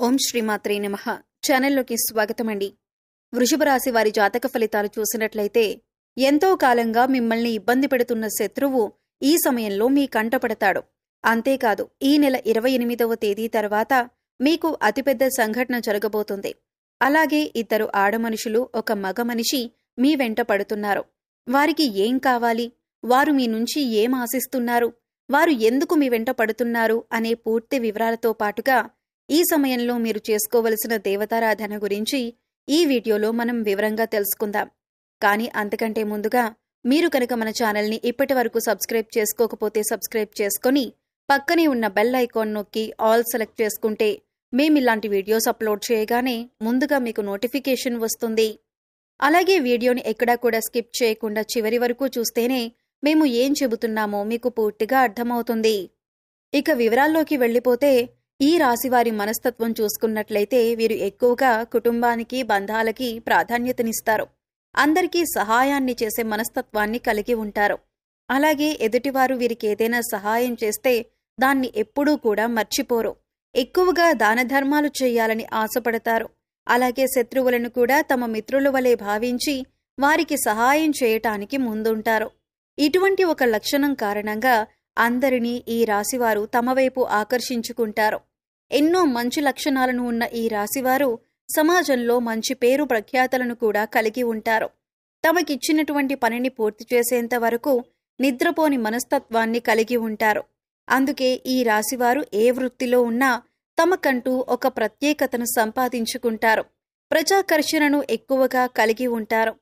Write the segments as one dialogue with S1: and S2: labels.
S1: ఓం శ్రీమాత్రే నమః. ఛానల్లోకి స్వాగతమండి. వృషభ రాశి వారి జాతక ఫలితాలు చూసినట్లయితే ఎంతో కాలంగా మిమ్మల్ని ఇబ్బంది పెడుతున్న శత్రువు ఈ సమయంలో మీ కంటపడతాడు. అంతేకాదు, ఈ నెల 28వ తేదీ తర్వాత మీకు అతిపెద్ద సంఘటన జరగబోతుంది. అలాగే ఇద్దరు ఆడమనుషులు, ఒక మగ మనిషి మీ వెంట పడుతున్నారు. వారికి ఏం కావాలి, వారు మీ నుంచి ఏం ఆశిస్తున్నారు, వారు ఎందుకు మీ వెంట పడుతున్నారు అనే పూర్తి వివరాలతో పాటుగా ఈ సమయంలో మీరు చేసుకోవలసిన దేవతారాధన గురించి ఈ వీడియోలో మనం వివరంగా తెలుసుకుందాం. కానీ అంతకంటే ముందుగా మీరు కనుక మన ఛానల్ని ఇప్పటి వరకు సబ్స్క్రైబ్ చేసుకోకపోతే సబ్స్క్రైబ్ చేసుకొని పక్కనే ఉన్న బెల్ ఐకాన్ నొక్కి ఆల్ సెలెక్ట్ చేసుకుంటే మేమిలాంటి వీడియోస్ అప్లోడ్ చేయగానే ముందుగా మీకు నోటిఫికేషన్ వస్తుంది. అలాగే వీడియోని ఎక్కడా కూడా స్కిప్ చేయకుండా చివరి వరకు చూస్తేనే మేము ఏం చెబుతున్నామో మీకు పూర్తిగా అర్థమవుతుంది. ఇక వివరాల్లోకి వెళ్ళిపోతే, ఈ రాశివారి మనస్తత్వం చూసుకున్నట్లయితే వీరు ఎక్కువగా కుటుంబానికి, బంధాలకి ప్రాధాన్యతనిస్తారు. అందరికీ సహాయాన్ని చేసే మనస్తత్వాన్ని కలిగి ఉంటారు. అలాగే ఎదుటివారు వీరికి ఏదైనా సహాయం చేస్తే దాన్ని ఎప్పుడూ కూడా మర్చిపోరు. ఎక్కువగా దాన ధర్మాలు చేయాలని ఆశపడతారు. అలాగే శత్రువులను కూడా తమ మిత్రుల వలె భావించి వారికి సహాయం చేయటానికి ముందుంటారు. ఇటువంటి ఒక లక్షణం కారణంగా అందరినీ ఈ రాశివారు తమ వైపు ఆకర్షించుకుంటారు. ఎన్నో మంచి లక్షణాలను ఉన్న ఈ రాశివారు సమాజంలో మంచి పేరు ప్రఖ్యాతలను కూడా కలిగి ఉంటారు. తమకిచ్చినటువంటి పనిని పూర్తి చేసేంత వరకు నిద్రపోని మనస్తత్వాన్ని కలిగి ఉంటారు. అందుకే ఈ రాశివారు ఏ వృత్తిలో ఉన్నా తమకంటూ ఒక ప్రత్యేకతను సంపాదించుకుంటారు. ప్రజాకర్షణను ఎక్కువగా కలిగి ఉంటారు.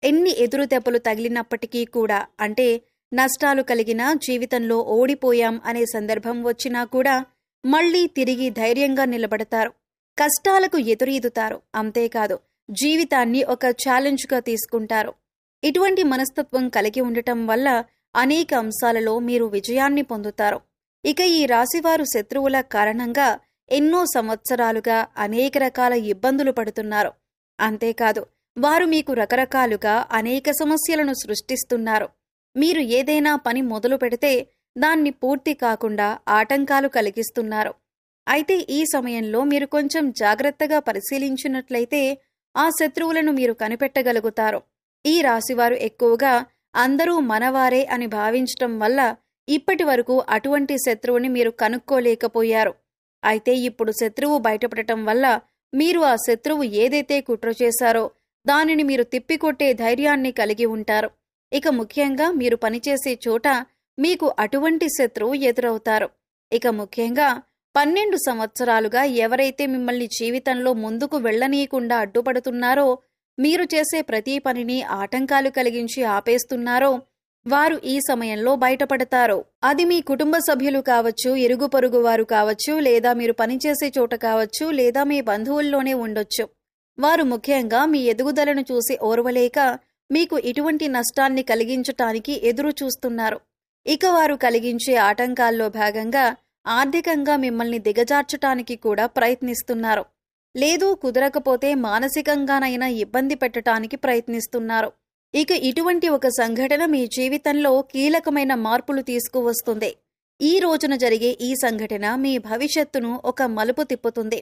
S1: ఎన్ని ఎదురు దెబ్బలు తగిలినప్పటికీ కూడా, అంటే నష్టాలు కలిగినా, జీవితంలో ఓడిపోయాం అనే సందర్భం వచ్చినా కూడా మళ్లీ తిరిగి ధైర్యంగా నిలబడతారు. కష్టాలకు ఎదురీదుతారు. అంతేకాదు, జీవితాన్ని ఒక ఛాలెంజ్గా తీసుకుంటారు. ఇటువంటి మనస్తత్వం కలిగి ఉండటం వల్ల అనేక అంశాలలో మీరు విజయాన్ని పొందుతారు. ఇక ఈ రాశివారు శత్రువుల కారణంగా ఎన్నో సంవత్సరాలుగా అనేక రకాల ఇబ్బందులు పడుతున్నారు. అంతేకాదు, వారు మీకు రకరకాలుగా అనేక సమస్యలను సృష్టిస్తున్నారు. మీరు ఏదైనా పని మొదలు పెడితే దాన్ని పూర్తి కాకుండా ఆటంకాలు కలిగిస్తున్నారు. అయితే ఈ సమయంలో మీరు కొంచెం జాగ్రత్తగా పరిశీలించినట్లయితే ఆ శత్రువులను మీరు కనిపెట్టగలుగుతారు. ఈ రాశివారు ఎక్కువగా అందరూ మనవారే అని భావించటం వల్ల ఇప్పటి వరకు అటువంటి శత్రువుని మీరు కనుక్కోలేకపోయారు. అయితే ఇప్పుడు శత్రువు బయటపడటం వల్ల మీరు ఆ శత్రువు ఏదైతే కుట్ర చేశారో దానిని మీరు తిప్పికొట్టే ధైర్యాన్ని కలిగి ఉంటారు. ఇక ముఖ్యంగా మీరు పనిచేసే చోట మీకు అటువంటి శత్రువు ఎదురవుతారు. ఇక ముఖ్యంగా 12 సంవత్సరాలుగా ఎవరైతే మిమ్మల్ని జీవితంలో ముందుకు వెళ్లనీయకుండా అడ్డుపడుతున్నారో, మీరు చేసే ప్రతి పనిని ఆటంకాలు కలిగించి ఆపేస్తున్నారో, వారు ఈ సమయంలో బయటపడతారు. అది మీ కుటుంబ సభ్యులు కావచ్చు, ఇరుగు పొరుగు వారు కావచ్చు, లేదా మీరు పనిచేసే చోట కావచ్చు, లేదా మీ బంధువుల్లోనే ఉండొచ్చు. వారు ముఖ్యంగా మీ ఎదుగుదలను చూసి ఓర్వలేక మీకు ఇటువంటి నష్టాన్ని కలిగించటానికి ఎదురు చూస్తున్నారు. ఇక వారు కలిగించే ఆటంకాల్లో భాగంగా ఆర్థికంగా మిమ్మల్ని దిగజార్చటానికి కూడా ప్రయత్నిస్తున్నారు. లేదు కుదరకపోతే మానసికంగానైనా ఇబ్బంది పెట్టడానికి ప్రయత్నిస్తున్నారు. ఇక ఇటువంటి ఒక సంఘటన మీ జీవితంలో కీలకమైన మార్పులు తీసుకువస్తుంది. ఈ రోజున జరిగే ఈ సంఘటన మీ భవిష్యత్తును ఒక మలుపు తిప్పుతుంది.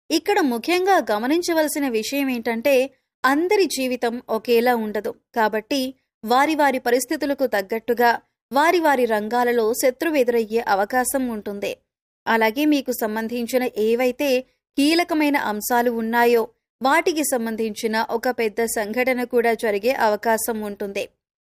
S1: ఇక్కడ ముఖ్యంగా గమనించవలసిన విషయం ఏంటంటే, అందరి జీవితం ఒకేలా ఉండదు. కాబట్టి వారి వారి పరిస్థితులకు తగ్గట్టుగా వారి వారి రంగాలలో శత్రువు ఎదురయ్యే అవకాశం ఉంటుంది. అలాగే మీకు సంబంధించిన ఏవైతే కీలకమైన అంశాలు ఉన్నాయో వాటికి సంబంధించిన ఒక పెద్ద సంఘటన కూడా జరిగే అవకాశం ఉంటుంది.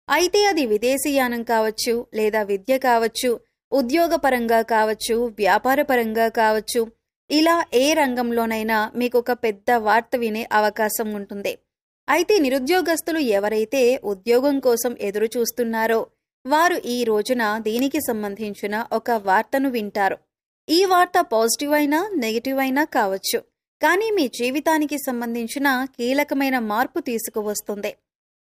S1: అయితే అది విదేశీయానం కావచ్చు, లేదా విద్య కావచ్చు, ఉద్యోగపరంగా కావచ్చు, వ్యాపారపరంగా కావచ్చు, ఇలా ఏ రంగంలోనైనా మీకు ఒక పెద్ద వార్త వినే అవకాశం ఉంటుంది. అయితే నిరుద్యోగస్తులు ఎవరైతే ఉద్యోగం కోసం ఎదురు చూస్తున్నారో వారు ఈ రోజున దీనికి సంబంధించిన ఒక వార్తను వింటారు. ఈ వార్త పాజిటివ్ అయినా నెగిటివ్ అయినా కావచ్చు, కానీ మీ జీవితానికి సంబంధించిన కీలకమైన మార్పు తీసుకువస్తుంది.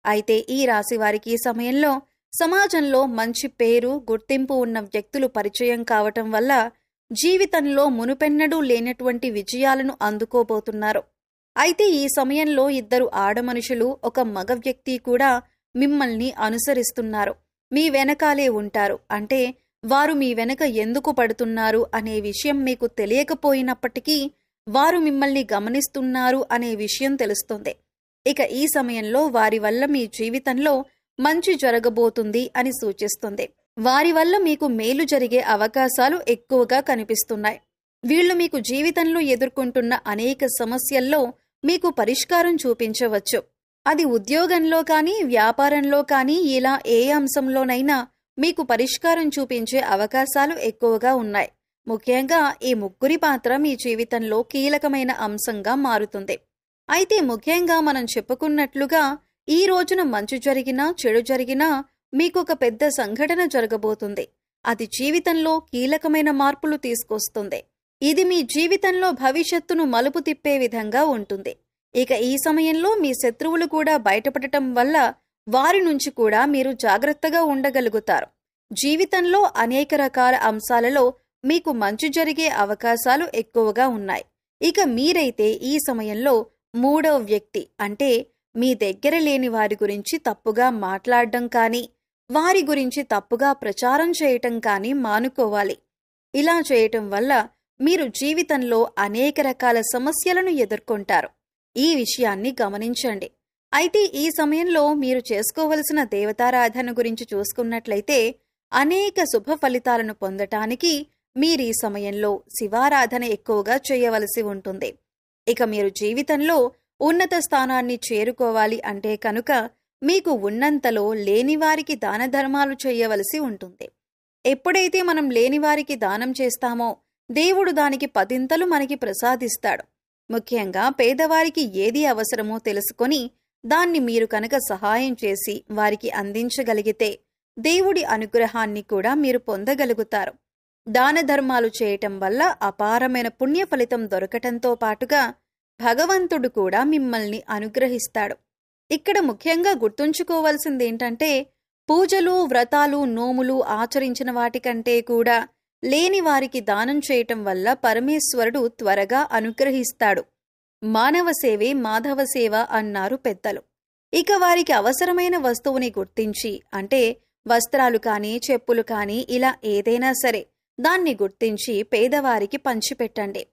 S1: అయితే ఈ రాశి వారికి ఈ సమయంలో సమాజంలో మంచి పేరు, గుర్తింపు ఉన్న వ్యక్తులు పరిచయం కావటం వల్ల జీవితంలో మునుపెన్నడూ లేనటువంటి విజయాలను అందుకోబోతున్నారు. అయితే ఈ సమయంలో ఇద్దరు ఆడమనుషులు, ఒక మగ వ్యక్తి కూడా మిమ్మల్ని అనుసరిస్తున్నారు. మీ వెనకాలే ఉంటారు. అంటే వారు మీ వెనక ఎందుకు పడుతున్నారు అనే విషయం మీకు తెలియకపోయినప్పటికీ వారు మిమ్మల్ని గమనిస్తున్నారు అనే విషయం తెలుస్తుంది. ఇక ఈ సమయంలో వారి వల్ల మీ జీవితంలో మంచి జరగబోతుంది అని సూచిస్తుంది. వారి వల్ల మీకు మేలు జరిగే అవకాశాలు ఎక్కువగా కనిపిస్తున్నాయి. వీళ్ళు మీకు జీవితంలో ఎదుర్కొంటున్న అనేక సమస్యల్లో మీకు పరిష్కారం చూపించవచ్చు. అది ఉద్యోగంలో కానీ, వ్యాపారంలో కానీ, ఇలా ఏ అంశంలోనైనా మీకు పరిష్కారం చూపించే అవకాశాలు ఎక్కువగా ఉన్నాయి. ముఖ్యంగా ఈ ముగ్గురి పాత్ర మీ జీవితంలో కీలకమైన అంశంగా మారుతుంది. అయితే ముఖ్యంగా మనం చెప్పుకున్నట్లుగా ఈ రోజున మంచి జరిగినా, చెడు జరిగినా మీకొక పెద్ద సంఘటన జరగబోతుంది. అది జీవితంలో కీలకమైన మార్పులు తీసుకొస్తుంది. ఇది మీ జీవితంలో భవిష్యత్తును మలుపు తిప్పే విధంగా ఉంటుంది. ఇక ఈ సమయంలో మీ శత్రువులు కూడా బయటపడటం వల్ల వారి నుంచి కూడా మీరు జాగ్రత్తగా ఉండగలుగుతారు. జీవితంలో అనేక రకాల అంశాలలో మీకు మంచి జరిగే అవకాశాలు ఎక్కువగా ఉన్నాయి. ఇక మీరైతే ఈ సమయంలో మూడవ వ్యక్తి అంటే మీ దగ్గర లేని వారి గురించి తప్పుగా మాట్లాడడం కానీ, వారి గురించి తప్పుగా ప్రచారం చేయటం కానీ మానుకోవాలి. ఇలా చేయటం వల్ల మీరు జీవితంలో అనేక రకాల సమస్యలను ఎదుర్కొంటారు. ఈ విషయాన్ని గమనించండి. అయితే ఈ సమయంలో మీరు చేసుకోవలసిన దేవతారాధన గురించి చూసుకున్నట్లయితే అనేక శుభ ఫలితాలను పొందటానికి మీరు ఈ సమయంలో శివారాధన ఎక్కువగా చేయవలసి ఉంటుంది. ఇక మీరు జీవితంలో ఉన్నత స్థానాన్ని చేరుకోవాలి అంటే కనుక మీకు ఉన్నంతలో లేనివారికి దాన ధర్మాలు చేయవలసి ఉంటుంది. ఎప్పుడైతే మనం లేనివారికి దానం చేస్తామో దేవుడు దానికి 10 మనకి ప్రసాదిస్తాడు. ముఖ్యంగా పేదవారికి ఏది అవసరమో తెలుసుకొని దాన్ని మీరు కనుక సహాయం చేసి వారికి అందించగలిగితే దేవుడి అనుగ్రహాన్ని కూడా మీరు పొందగలుగుతారు. దాన ధర్మాలు చేయటం వల్ల అపారమైన పుణ్య ఫలితం దొరకటంతో పాటుగా భగవంతుడు కూడా మిమ్మల్ని అనుగ్రహిస్తాడు. ఇక్కడ ముఖ్యంగా గుర్తుంచుకోవాల్సిందేంటంటే పూజలు, వ్రతాలు, నోములు ఆచరించిన వాటికంటే కూడా లేని వారికి దానం చేయటం వల్ల పరమేశ్వరుడు త్వరగా అనుగ్రహిస్తాడు. మానవ సేవే మాధవ సేవ అన్నారు పెద్దలు. ఇక వారికి అవసరమైన వస్తువుని గుర్తించి అంటే వస్త్రాలు కానీ, చెప్పులు కానీ, ఇలా ఏదైనా సరే దాన్ని గుర్తించి పేదవారికి పంచిపెట్టండి.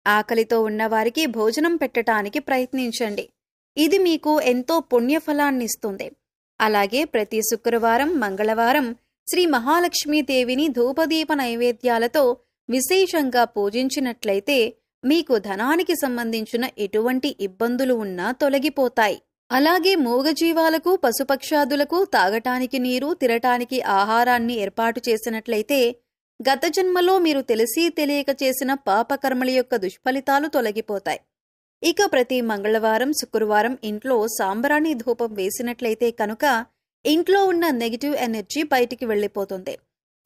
S1: ఆకలితో ఉన్నవారికి భోజనం పెట్టటానికి ప్రయత్నించండి. ఇది మీకు ఎంతో పుణ్యఫలాన్నిస్తుంది. అలాగే ప్రతి శుక్రవారం, మంగళవారం శ్రీ మహాలక్ష్మీదేవిని ధూపదీప నైవేద్యాలతో విశేషంగా పూజించినట్లయితే మీకు ధనానికి సంబంధించిన ఎటువంటి ఇబ్బందులు ఉన్నా తొలగిపోతాయి. అలాగే మూగజీవాలకు, పశుపక్షాదులకు తాగటానికి నీరు, తినటానికి ఆహారాన్ని ఏర్పాటు చేసినట్లయితే గత జన్మలో మీరు తెలిసి తెలియక చేసిన పాపకర్మల యొక్క దుష్ఫలితాలు తొలగిపోతాయి. ఇక ప్రతి మంగళవారం, శుక్రవారం ఇంట్లో సాంబ్రాణి ధూపం వేసినట్లయితే కనుక ఇంట్లో ఉన్న నెగిటివ్ ఎనర్జీ బయటికి వెళ్ళిపోతుంది.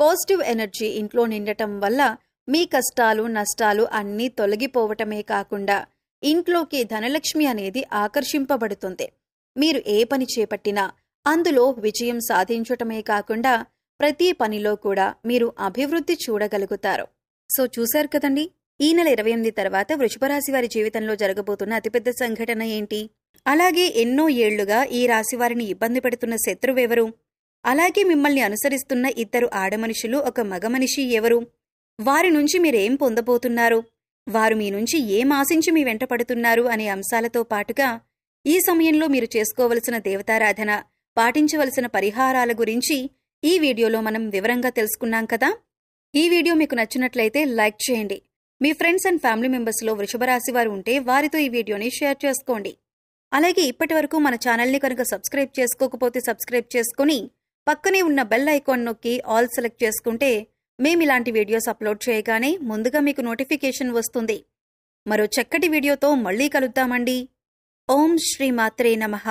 S1: పాజిటివ్ ఎనర్జీ ఇంట్లో నిండటం వల్ల మీ కష్టాలు, నష్టాలు అన్నీ తొలగిపోవటమే కాకుండా ఇంట్లోకి ధనలక్ష్మి అనేది ఆకర్షింపబడుతుంది. మీరు ఏ పని చేపట్టినా అందులో విజయం సాధించటమే కాకుండా ప్రతి పనిలో కూడా మీరు అభివృద్ధి చూడగలుగుతారు. సో చూశారు కదండి, ఈ నెల 28 తర్వాత వృషభ రాశి వారి జీవితంలో జరగబోతున్న అతిపెద్ద సంఘటన ఏంటి? అలాగే ఎన్నో ఏళ్లుగా ఈ రాశి వారిని ఇబ్బంది పెడుతున్న శత్రువెవరు? అలాగే మిమ్మల్ని అనుసరిస్తున్న 2 ఆడమనుషులు, 1 మగ మనిషి ఎవరు? వారి నుంచి మీరేం పొందబోతున్నారు? వారు మీ నుంచి ఏం ఆశించి మీ వెంట పడుతున్నారు అనే అంశాలతో పాటుగా ఈ సమయంలో మీరు చేసుకోవలసిన దేవతారాధన, పాటించవలసిన పరిహారాల గురించి ఈ వీడియోలో మనం వివరంగా తెలుసుకున్నాం కదా. ఈ వీడియో మీకు నచ్చినట్లయితే లైక్ చేయండి. మీ ఫ్రెండ్స్ అండ్ ఫ్యామిలీ మెంబర్స్లో వృషభ రాశి వారు ఉంటే వారితో ఈ వీడియోని షేర్ చేసుకోండి. అలాగే ఇప్పటి వరకు మన ఛానల్ని కనుక సబ్స్క్రైబ్ చేసుకోకపోతే సబ్స్క్రైబ్ చేసుకుని పక్కనే ఉన్న బెల్ ఐకాన్ నొక్కి ఆల్ సెలెక్ట్ చేసుకుంటే మేమిలాంటి వీడియోస్ అప్లోడ్ చేయగానే ముందుగా మీకు నోటిఫికేషన్ వస్తుంది. మరో చక్కటి వీడియోతో మళ్ళీ కలుద్దామండి. ఓం శ్రీ మాత్రే నమః.